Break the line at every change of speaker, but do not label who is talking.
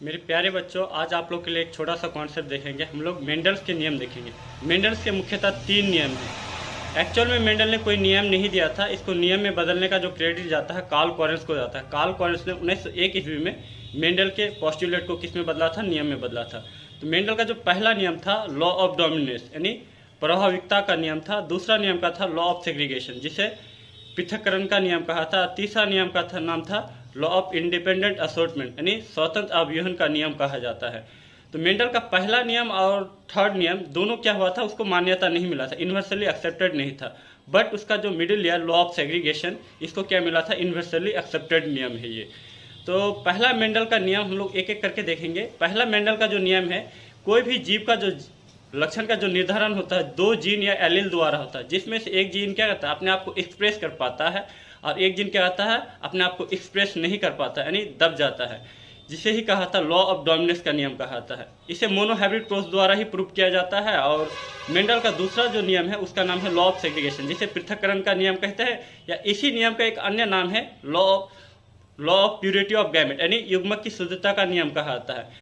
मेरे प्यारे बच्चों, आज आप लोग के लिए एक छोटा सा कॉन्सेप्ट देखेंगे। हम लोग मेंडल्स के नियम देखेंगे। मेंडल्स के मुख्यतः 3 नियम हैं। एक्चुअल में मेंडल ने कोई नियम नहीं दिया था। इसको नियम में बदलने का जो क्रेडिट जाता है कार्ल कॉरेंस को जाता है। कार्ल कॉरेंस ने 1901 ईस्वी में मेंडल के पोस्टुलेट को किस में बदला था? नियम में बदला था। तो मेंडल का जो पहला नियम था लॉ ऑफ डोमिनेंस यानी प्रभाविकता का नियम था। दूसरा नियम का था लॉ ऑफ सेग्रीगेशन जिसे पृथक्करण का नियम कहा था। तीसरा नियम का नाम था लॉ ऑफ इंडिपेंडेंट असॉर्टमेंट यानी स्वतंत्र अवरोहण का नियम कहा जाता है। तो मेंडल का पहला नियम और थर्ड नियम दोनों क्या हुआ था, उसको मान्यता नहीं मिला था, यूनिवर्सली एक्सेप्टेड नहीं था। बट उसका जो middle ear law of segregation, इसको क्या मिला था? यूनिवर्सली एक्सेप्टेड नियम है ये। तो पहला मेंडल का नियम हम लोग एक एक करके देखेंगे। पहला मेंडल का जो नियम है, कोई भी जीव का जो लक्षण का जो निर्धारण होता है 2 जीन या एलील द्वारा होता है, जिसमें से एक जीन क्या करता है? अपने आप को एक्सप्रेस कर पाता है और एक जीन क्या करता है? अपने आप को एक्सप्रेस नहीं कर पाता यानी दब जाता है, जिसे ही कहा था लॉ ऑफ डोमिनेंस का नियम कहा है। इसे मोनोहाइब्रिड क्रॉस द्वारा ही प्रूव किया जाता है। और मेंडल का दूसरा जो नियम है उसका नाम है लॉ ऑफ सेग्रीगेशन, जिसे पृथक्करण का नियम कहते हैं, या इसी नियम का एक अन्य नाम है law of purity of gamete यानी युग्मक की शुद्धता का नियम कहा जाता है।